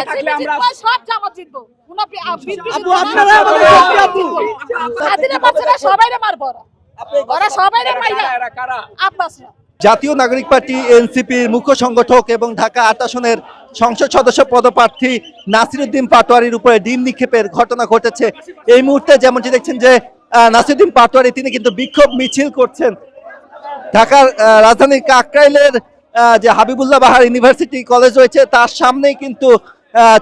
আপনারা থাকলে আমরা সব জামাত জিতবো। আপু আপনারা আমাদের শক্তি আপু। হাদিরা বাচ্চারা সবাইরে মারবো ওরা সবাইরে মাইরা এরা কারা? আব্বাসরা। জাতীয় নাগরিক পার্টি এনসিপির মুখ্য সংগঠক এবং ঢাকা ৮ আসনের সংসদ সদস্য পদপ্রার্থী নাসিরউদ্দিন পাটোয়ারির উপরে ডিম নিক্ষেপের ঘটনা ঘটেছে। এই মুহূর্তে যেমনটি দেখছেন যে নাসিরউদ্দিন পাটোয়ারি তিনি কিন্তু বিক্ষোভ মিছিল করছেন। ঢাকার রাজধানীর কাকরাইলের যে হাবিবুল্লাহ বাহার ইউনিভার্সিটি কলেজ রয়েছে তার সামনেই কিন্তু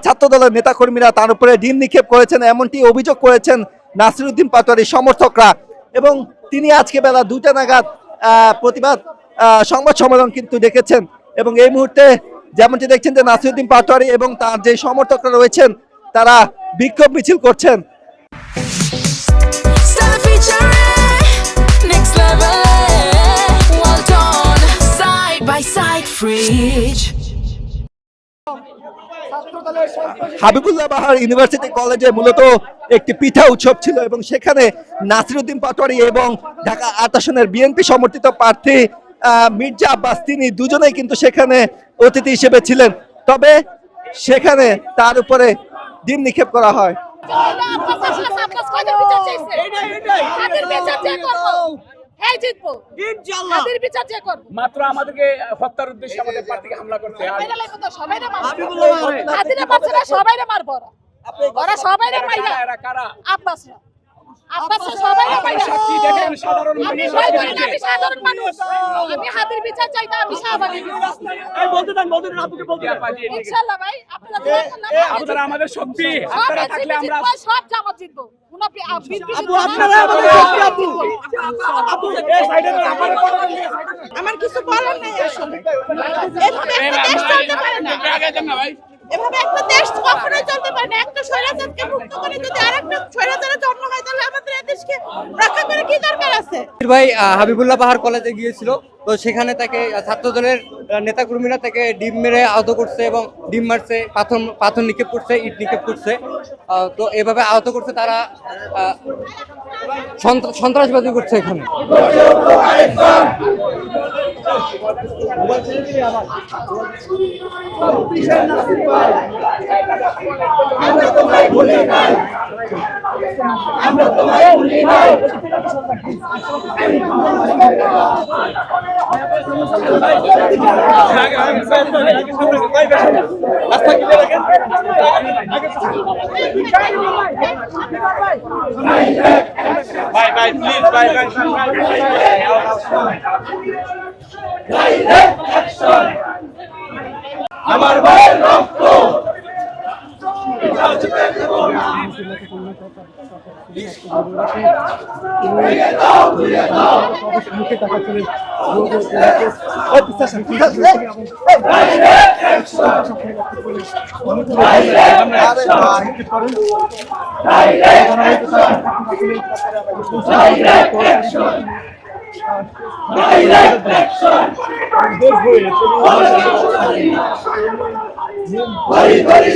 ছাত্রদলের নেতাকর্মীরা তার উপরে ডিম নিক্ষেপ করেছেন, এমনটি অভিযোগ করেছেন নাসিরউদ্দিন পাটোয়ারির সমর্থকরা। এবং তিনি আজকে বেলা 2টা নাগাদ প্রতিবাদ সংবাদ সম্মেলন কিন্তু ডেকেছেন। এবং এই মুহূর্তে যেমনটি দেখছেন যে নাসিরউদ্দিন পাটোয়ারি এবং তার যে সমর্থকরা রয়েছেন তারা বিক্ষোভ মিছিল করছেন। হাবিবুল্লাহ বাহার ইউনিভার্সিটি কলেজে মূলত একটি পিঠা উৎসব ছিল এবং সেখানে নাসিরউদ্দিন পাটোয়ারি এবং ঢাকা ৮ আসনের বিএনপি সমর্থিত প্রার্থী মির্জা আব্বাস তিনি দুজনেই কিন্তু সেখানে অতিথি হিসেবে ছিলেন। তবে সেখানে তার উপরে ডিম নিক্ষেপ করা হয়। মাত্র আমাদেরকে হত্যার উদ্দেশ্যে আমাদের প্রার্থীকে হামলা করতে সবাইরে মারবো ওরা সবাইরে মাইরা এরা কারা? আব্বাসরা। আব্বাসরা সবাইরে মাইরা। দেখেন সাধারণ আমি ভয় করি না, আমি সাধারণ মানুষ। আমি হাতের বিচার চাই না, আমি শাহবাগী। বলতে দেন আপুকে বলতে দেন। ইনশাআল্লাহ ভাই আপনারা আমাদের শক্তি, আপনারা থাকলে আমরা সব জামাত জিতবো। আপু আপনারা আমাদের শক্তি আপু। আপু এই সাইডে আমার কিছু বলার নাই আসলে। এভাবে একটা দেশ চলতে পারে না। এভাবে একটা দেশ কখনোই চলতে পারে না। একটা স্বৈরাচারকে মুক্ত করে যদি আরেকটা স্বৈরাচারের জন্ম হয় তাহলে আমাদের এই দেশকে রক্ষা করে কি দরকার আছে? ভাই হাবিবুল্লাহ বাহার কলেজে গিয়েছিল, তো সেখানে তাকে ছাত্রদলের নেতাকর্মীরা তাকে ডিম মেরে আহত করছে এবং ডিম মারছে, পাথর নিক্ষেপ করছে, ইট নিক্ষেপ করছে। তো এভাবে আহত করছে, তারা সন্ত্রাসবাদী করছে এখানে। ভাই প্লিজ ভাই আমার ভাইয়ের রক্ত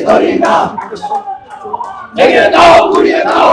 ধরি না ভেঙে দাও, গুড়িয়ে দাও।